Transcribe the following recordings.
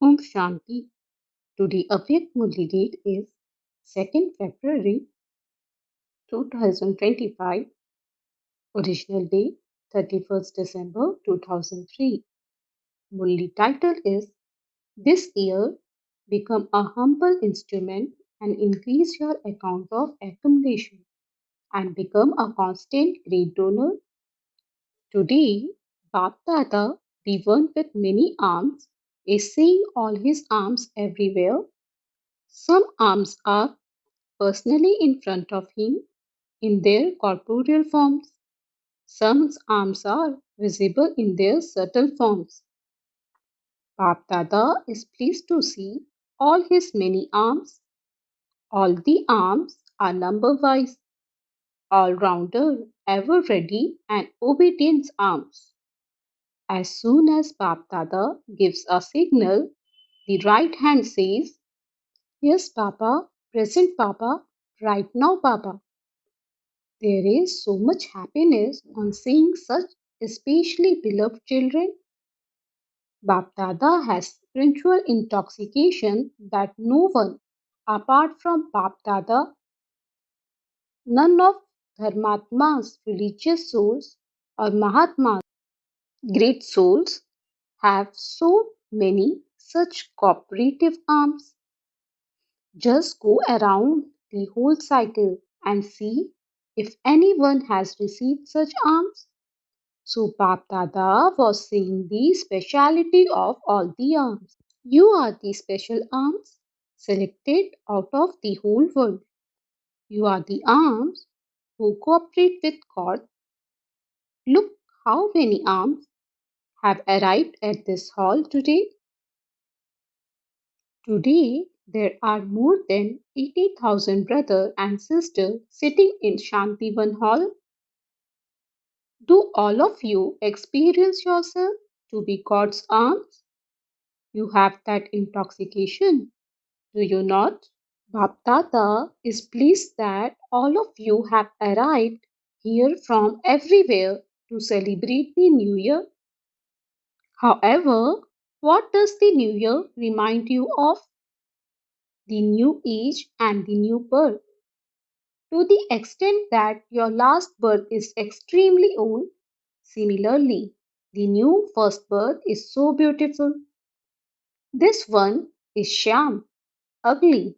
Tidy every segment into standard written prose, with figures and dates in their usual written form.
Om Shanti. Today awake Murli date is 2nd February 2025. Original day 31st December 2003. Murli title is This Year Become a Humble Instrument and Increase Your Account of Accumulation and Become a Constant Great Donor. Today, Bap Dada, the one with many arms, is seeing all his arms everywhere. Some arms are personally in front of him in their corporeal forms. Some arms are visible in their subtle forms. Bap Dada is pleased to see all his many arms. All the arms are number wise, all rounder, ever ready and obedient arms. As soon as Bap Dada gives a signal, the right hand says, Yes, Papa, present Papa, right now, Papa. There is so much happiness on seeing such especially beloved children. Bap Dada has spiritual intoxication that no one, apart from Bap Dada, none of Dharmatmas, religious souls, or Mahatmas, great souls, have so many such cooperative arms. Just go around the whole cycle and see if anyone has received such alms. So Bap Dada was seeing the speciality of all the alms. You are the special alms selected out of the whole world. You are the alms who cooperate with God. Look how many alms have arrived at this hall today. Today, there are more than 80,000 brothers and sisters sitting in Shantivan Hall. Do all of you experience yourself to be God's arms? You have that intoxication, do you not? Baptata is pleased that all of you have arrived here from everywhere to celebrate the New Year. However, what does the New Year remind you of? The new age and the new birth. To the extent that your last birth is extremely old, similarly, the new first birth is so beautiful. This one is Shyam, ugly,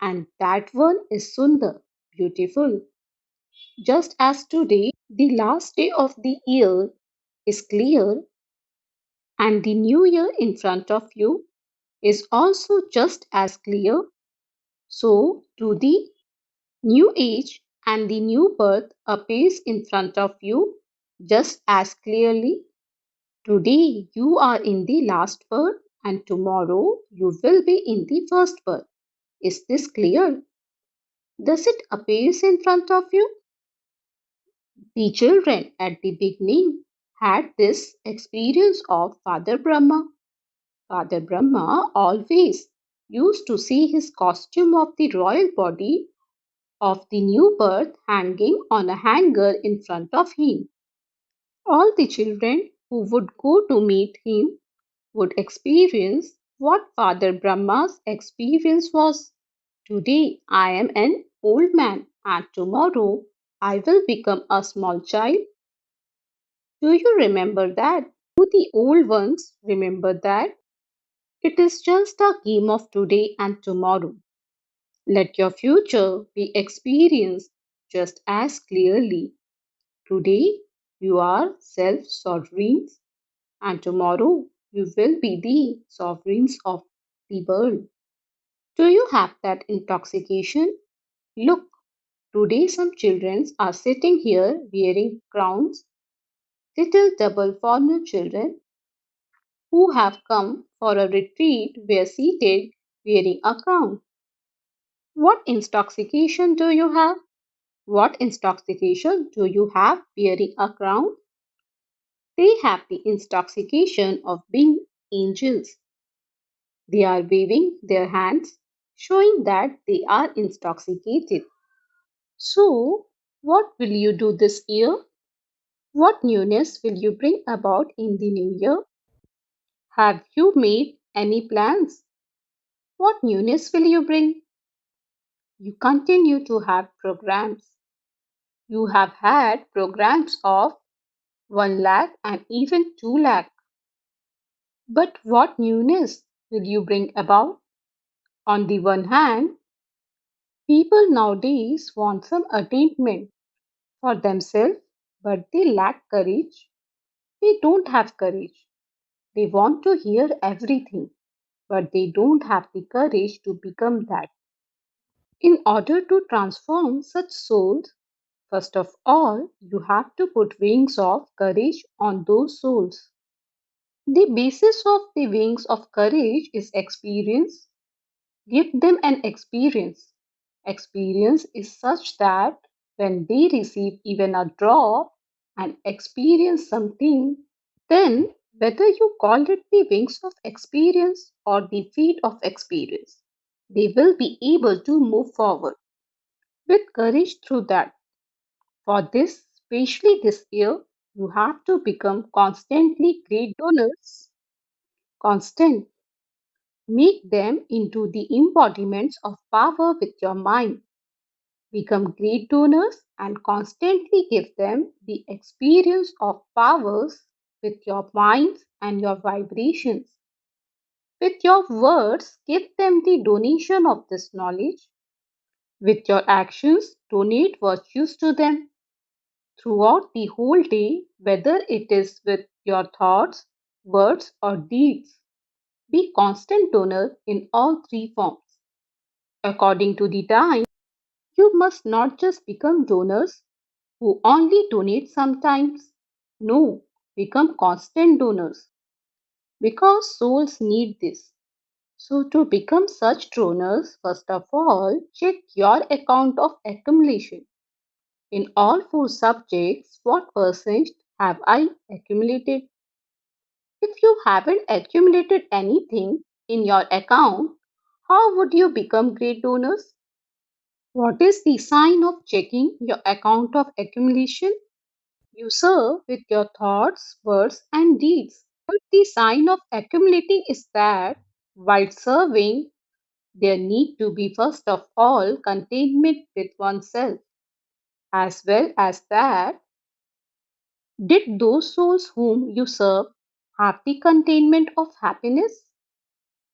and that one is Sundar, beautiful. Just as today, the last day of the year is clear, and the new year in front of you is also just as clear, so to the new age and the new birth appears in front of you just as clearly. Today you are in the last birth and tomorrow you will be in the first birth. Is this clear? Does it appear in front of you? The children at the beginning had this experience of Father Brahma. Father Brahma always used to see his costume of the royal body of the new birth hanging on a hanger in front of him. All the children who would go to meet him would experience what Father Brahma's experience was. Today I am an old man and tomorrow I will become a small child. Do you remember that? Do the old ones remember that? It is just a game of today and tomorrow. Let your future be experienced just as clearly. Today you are self sovereigns, and tomorrow you will be the sovereigns of the world. Do you have that intoxication? Look, today some children are sitting here wearing crowns, little double foreigner children who have come for a retreat were seated wearing a crown. What intoxication do you have? What intoxication do you have wearing a crown? They have the intoxication of being angels. They are waving their hands, showing that they are intoxicated. So, what will you do this year? What newness will you bring about in the new year? Have you made Any plans? What newness will you bring? You continue to have programs. You have had programs of 1 lakh and even 2 lakh. But what newness will you bring about? On the one hand, people nowadays want some attainment for themselves, but they lack courage. They don't have courage. They want to hear everything, but they don't have the courage to become that. In order to transform such souls, first of all, you have to put wings of courage on those souls. The basis of the wings of courage is experience. Give them an experience. Experience is such that when they receive even a drop and experience something, then whether you call it the wings of experience or the feet of experience, they will be able to move forward with courage through that. For this, especially this year, you have to become constantly great donors. Constant. Make them into the embodiments of power with your mind. Become great donors and constantly give them the experience of powers with your minds and your vibrations. With your words, give them the donation of this knowledge. With your actions, donate virtues to them throughout the whole day, whether it is with your thoughts, words, or deeds. Be constant donor in all three forms. According to the time, you must not just become donors who only donate sometimes. No, become constant donors because souls need this. So, to become such donors, first of all, check your account of accumulation. In all four subjects, what percent have I accumulated? If you haven't accumulated anything in your account, how would you become great donors? What is the sign of checking your account of accumulation? You serve with your thoughts, words, and deeds. But the sign of accumulating is that while serving, there need to be first of all containment with oneself, as well as that did those souls whom you serve have the containment of happiness?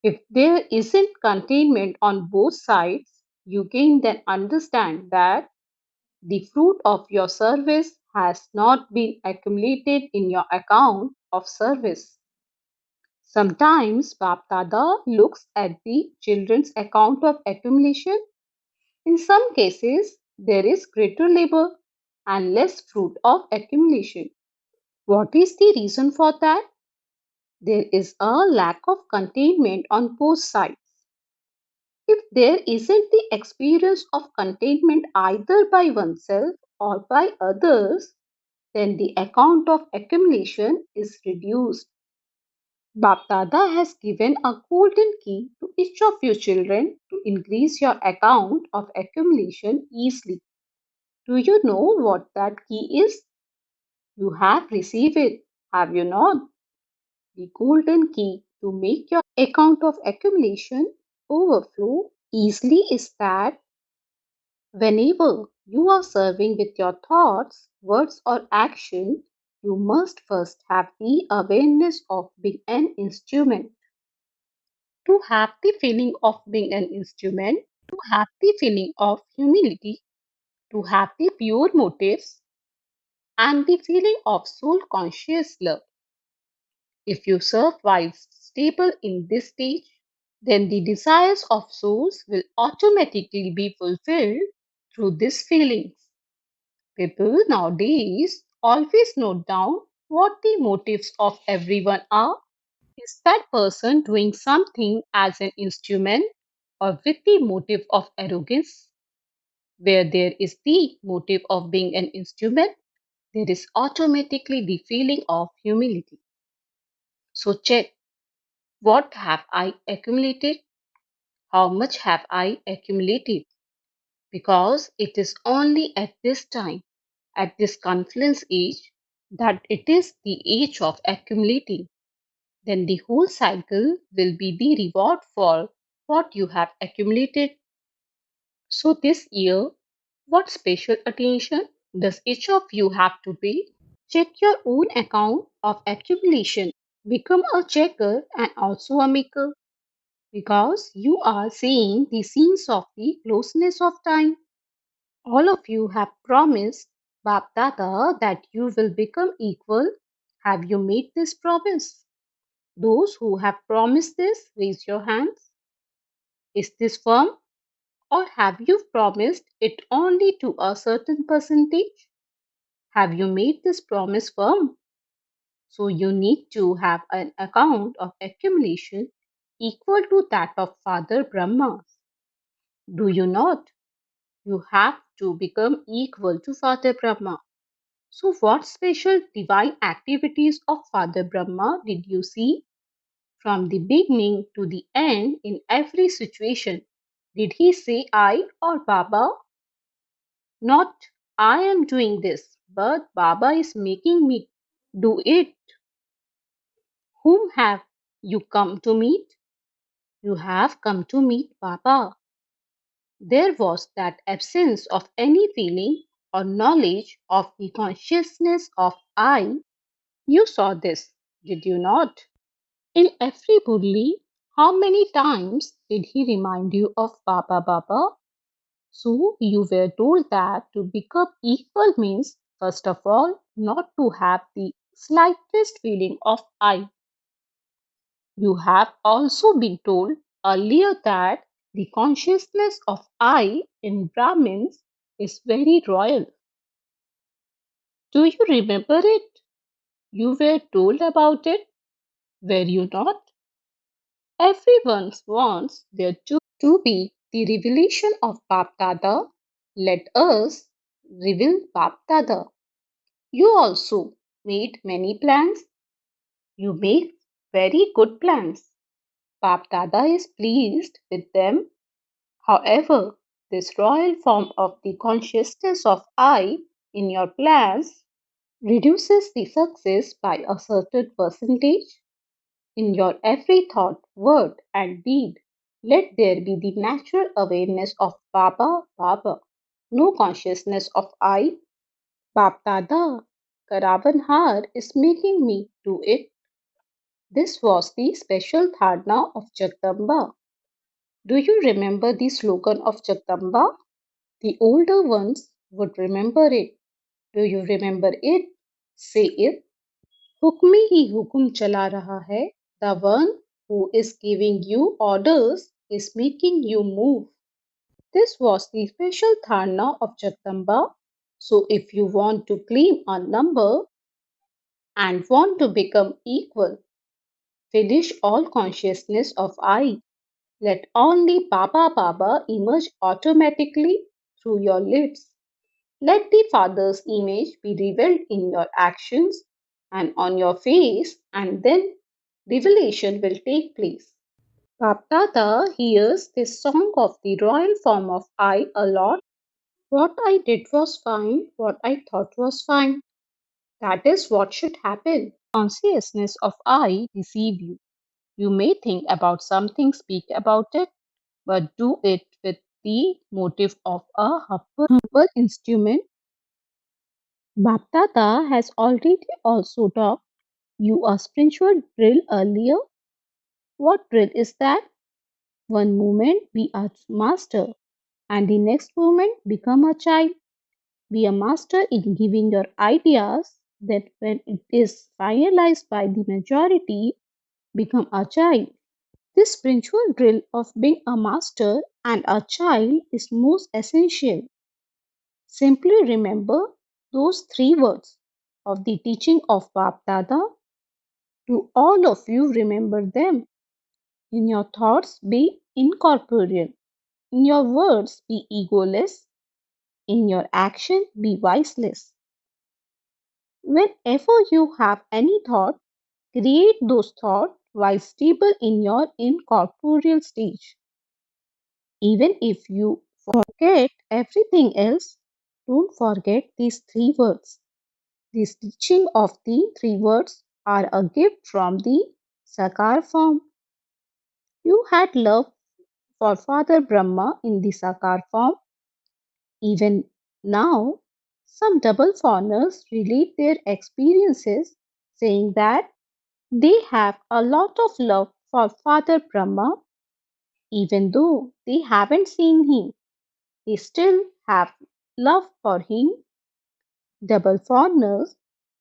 If there isn't containment on both sides, you can then understand that the fruit of your service has not been accumulated in your account of service. Sometimes Bap Dada looks at the children's account of accumulation. In some cases, there is greater labor and less fruit of accumulation. What is the reason for that? There is a lack of containment on both sides. If there isn't the experience of containment either by oneself or by others, then the account of accumulation is reduced. Bapdada has given a golden key to each of you children to increase your account of accumulation easily. Do you know what that key is? You have received it, have you not? The golden key to make your account of accumulation overflow easily is that whenever you are serving with your thoughts, words, or action, you must first have the awareness of being an instrument. To have the feeling of being an instrument, to have the feeling of humility, to have the pure motives, and the feeling of soul conscious love. If you serve while stable in this stage, then the desires of souls will automatically be fulfilled through these feelings. People nowadays always note down what the motives of everyone are. Is that person doing something as an instrument or with the motive of arrogance? Where there is the motive of being an instrument, there is automatically the feeling of humility. So check, what have I accumulated? How much have I accumulated? Because it is only at this time, at this confluence age, that it is the age of accumulating. then the whole cycle will be the reward for what you have accumulated. So this year, what special attention does each of you have to pay? Check your own account of accumulation. Become a checker and also a maker because you are seeing the scenes of the closeness of time. All of you have promised Bap Dada that you will become equal. Have you made this promise? Those who have promised this, raise your hands. Is this firm or have you promised it only to a certain percentage? Have you made this promise firm? So you need to have an account of accumulation equal to that of Father Brahma. Do you not? You have to become equal to Father Brahma. So, what special divine activities of Father Brahma did you see from the beginning to the end in every situation? Did he say I or Baba? Not I am doing this, but Baba is making me do it. Whom have you come to meet? You have come to meet Baba. There was that absence of any feeling or knowledge of the consciousness of I. You saw this, did you not? In every Murli, how many times did he remind you of Baba Baba? So you were told that to become equal means, first of all, not to have the slightest feeling of I. You have also been told earlier that the consciousness of I in Brahmins is very royal. Do you remember it? You were told about it, were you not? Everyone wants there to be the revelation of Bap Dada. Let us reveal Bap Dada. You also made many plans. You make very good plans. Bap Dada is pleased with them. However, this royal form of the consciousness of I in your plans reduces the success by a certain percentage. In your every thought, word, and deed, let there be the natural awareness of Baba Baba, no consciousness of I. Bap Dada, Karavanhar is making me do it. This was the special dharna of Jagdamba. Do you remember the slogan of Jagdamba? The older ones would remember it. Do you remember it? Say it. हुक्म ही हुक्म चला रहा है. The one who is giving you orders is making you move. This was the special dharna of Jagdamba. So if you want to claim a number and want to become equal, finish all consciousness of I. Let only Baba Baba emerge automatically through your lips. Let the Father's image be revealed in your actions and on your face, and then revelation will take place. Baptata hears this song of the royal form of I a lot. What I did was fine, what I thought was fine. That is what should happen. Consciousness of I deceive you. You may think about something, speak about it, but do it with the motive of a humble instrument. Baptata has already also taught you a spiritual drill earlier. What drill is that? One moment be a master, and the next moment become a child. Be a master in giving your ideas, that when it is finalized by the majority, become a child. This spiritual drill of being a master and a child is most essential. Simply remember those three words of the teaching of Bap Dada. To all of you, remember them. In your thoughts, be incorporeal. In your words, be egoless. In your action, be viceless. Whenever you have any thought, create those thoughts while stable in your incorporeal stage. Even if you forget everything else, don't forget these three words. This teaching of the three words are a gift from the Sakar form. You had love for Father Brahma in the Sakar form. Even now, some double foreigners relate their experiences, saying that they have a lot of love for Father Brahma, even though they haven't seen him. They still have love for him. Double foreigners,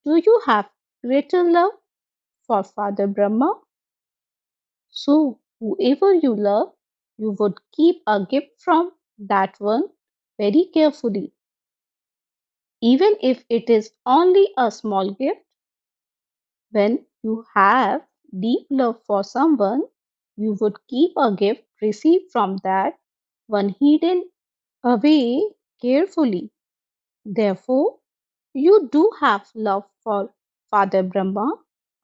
do you have greater love for Father Brahma? So, whoever you love, you would keep a gift from that one very carefully. Even if it is only a small gift, when you have deep love for someone, you would keep a gift received from that one hidden away carefully. Therefore, you do have love for Father Brahma,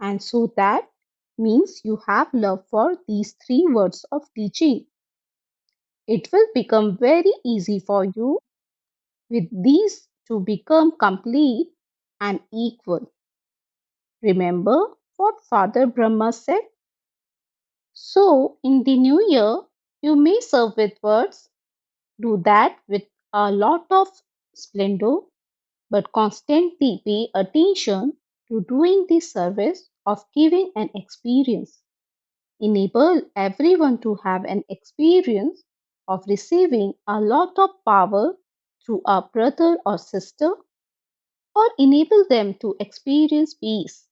and so that means you have love for these three words of teaching. It will become very easy for you with these to become complete and equal. Remember what Father Brahma said? So, in the new year, you may serve with words, do that with a lot of splendor, but constantly pay attention to doing the service of giving an experience. Enable everyone to have an experience of receiving a lot of power through a brother or sister, or enable them to experience peace,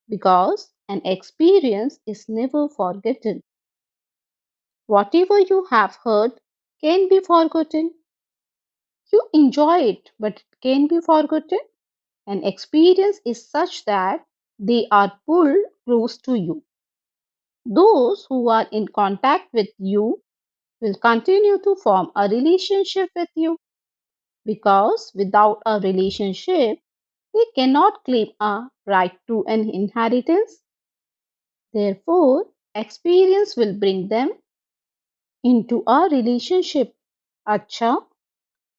because an experience is never forgotten. Whatever you have heard can be forgotten. You enjoy it, but it can be forgotten. An experience is such that they are pulled close to you. Those who are in contact with you will continue to form a relationship with you, because without a relationship, they cannot claim a right to an inheritance. Therefore, experience will bring them into a relationship. Acha,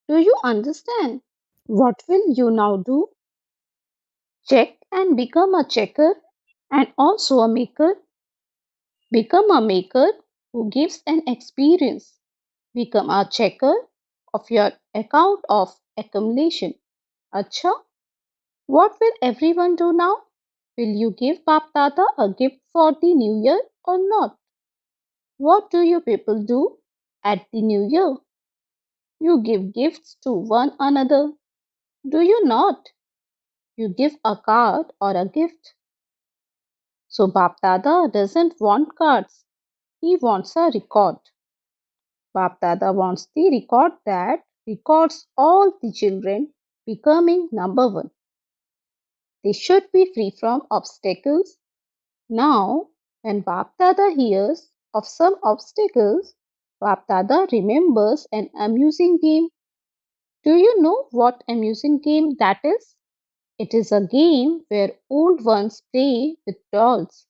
do you understand? What will you now do? Check and become a checker and also a maker. Become a maker who gives an experience. Become a checker of your account of accumulation. Acha, what will everyone do now? Will you give Bap Dada a gift for the new year or not? What do you people do at the new year? You give gifts to one another. Do you not? You give a card or a gift. So Bap Dada doesn't want cards. He wants a record. Bap Dada wants the record that records all the children becoming number one. They should be free from obstacles. Now, when Bap Dada hears of some obstacles, Bap Dada remembers an amusing game. Do you know what amusing game that is? It is a game where old ones play with dolls.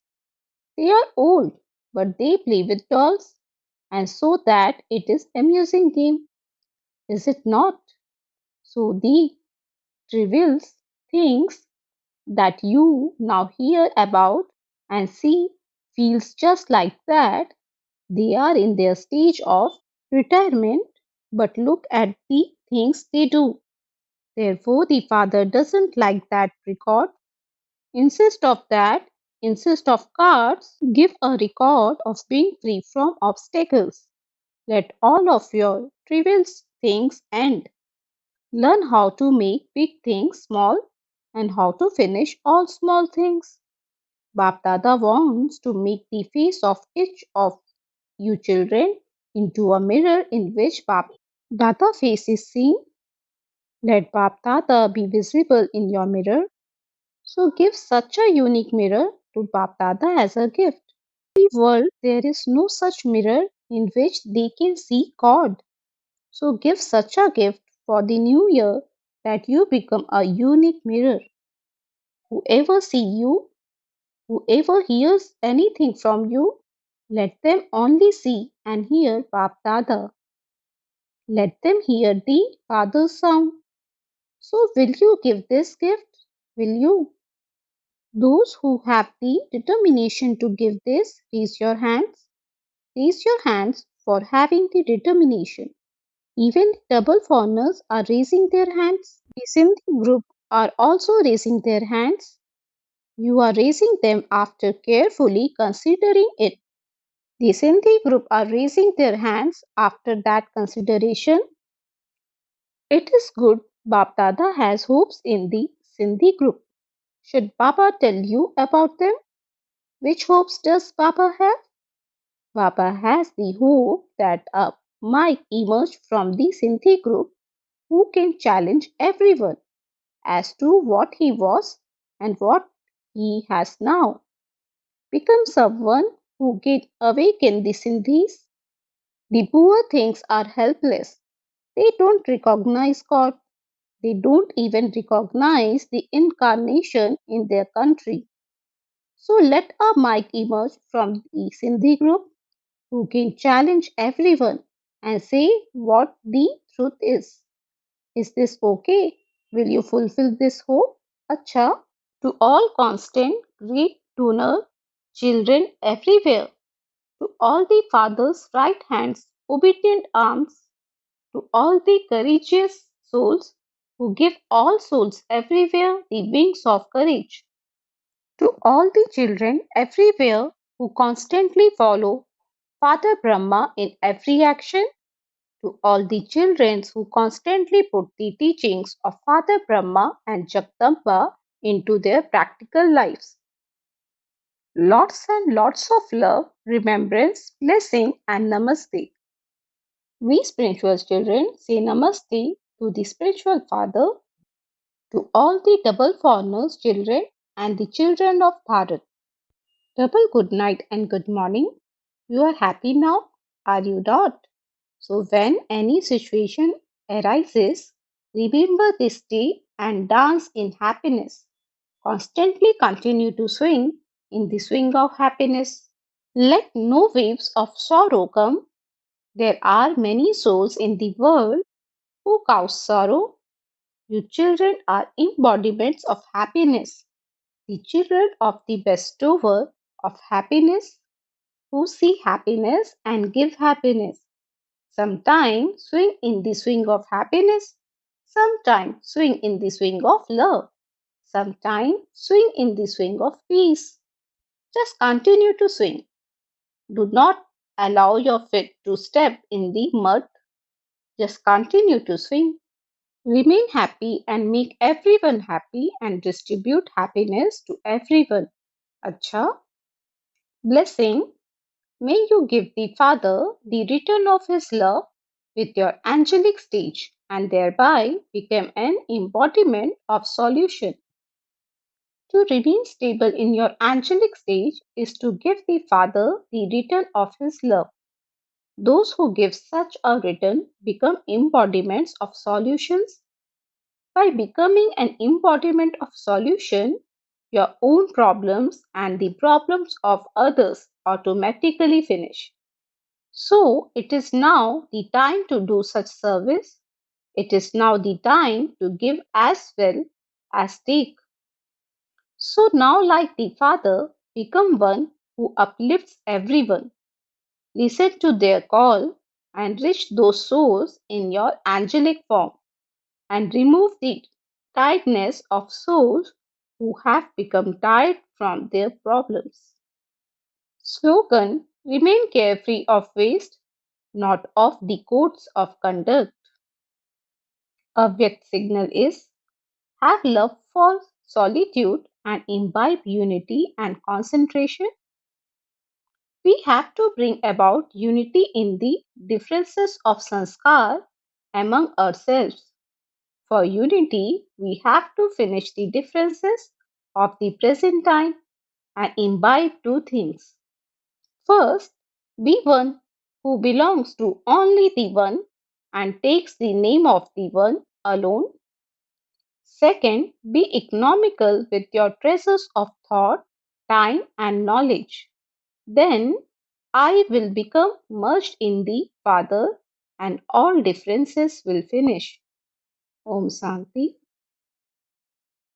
They are old, but they play with dolls, and so that it is amusing game, is it not? So the trivial things that you now hear about and see feels just like that. They are in their stage of retirement, but look at the things they do. Therefore, the father doesn't like that record. Insist of that, insist of cards, give a record of being free from obstacles. Let all of your trivial things end. Learn how to make big things small and how to finish all small things. Bap Dada wants to make the face of each of you children into a mirror in which Bap Dada face is seen. Let Bap Dada be visible in your mirror. So give such a unique mirror to Bap Dada as a gift. In the world, there is no such mirror in which they can see God. So give such a gift for the new year that you become a unique mirror. Whoever see you, whoever hears anything from you, let them only see and hear Bap Dada. Let them hear the Father's sound. So will you give this gift? Will you? Those who have the determination to give this, raise your hands. Raise your hands for having the determination. Even the double foreigners are raising their hands. The Sindhi group are also raising their hands. You are raising them after carefully considering it. The Sindhi group are raising their hands after that consideration. It is good Bap Dada has hopes in the Sindhi group. Should Baba tell you about them? Which hopes does Baba have? Baba has the hope that a Mike emerged from the Sindhi group who can challenge everyone as to what he was and what he has now. Become someone who can awaken the Sindhis. The poor things are helpless. They don't recognize God. They don't even recognize the incarnation in their country. So let a Mike emerge from the Sindhi group who can challenge everyone and say what the truth is. Is this okay? Will you fulfill this hope? Acha, to all constant, great donor, children everywhere, to all the fathers' right hands, obedient arms, to all the courageous souls who give all souls everywhere the wings of courage, to all the children everywhere who constantly follow Father Brahma in every action, to all the children who constantly put the teachings of Father Brahma and Jagdamba into their practical lives. Lots and lots of love, remembrance, blessing, and namaste. We spiritual children say namaste to the spiritual father, to all the double foreigners children and the children of Bharat. Double good night and good morning. You are happy now, are you not? So when any situation arises, remember this day and dance in happiness. Constantly continue to swing in the swing of happiness. Let no waves of sorrow come. There are many souls in the world who cause sorrow. You children are embodiments of happiness, the children of the bestower of happiness who see happiness and give happiness. Sometimes swing in the swing of happiness, sometimes swing in the swing of love, sometimes swing in the swing of peace. Just continue to swing. Do not allow your feet to step in the mud. Just continue to swing. Remain happy and make everyone happy and distribute happiness to everyone. Acha, blessing. May you give the Father the return of his love with your angelic stage and thereby become an embodiment of solution. To remain stable in your angelic stage is to give the Father the return of his love. Those who give such a return become embodiments of solutions. By becoming an embodiment of solution, your own problems and the problems of others automatically finish. So it is now the time to do such service. It is now the time to give as well as take. So now, like the Father, become one who uplifts everyone. Listen to their call and reach those souls in your angelic form and remove the tiredness of souls who have become tired from their problems. Slogan: Remain carefree of waste, not of the codes of conduct. Avyakt signal is have love for solitude and imbibe unity and concentration. We have to bring about unity in the differences of sanskar among ourselves. For unity, we have to finish the differences of the present time and imbibe two things. First, be one who belongs to only the one and takes the name of the one alone. Second, be economical with your treasures of thought, time, and knowledge. Then I will become merged in the Father and all differences will finish. Om Santi.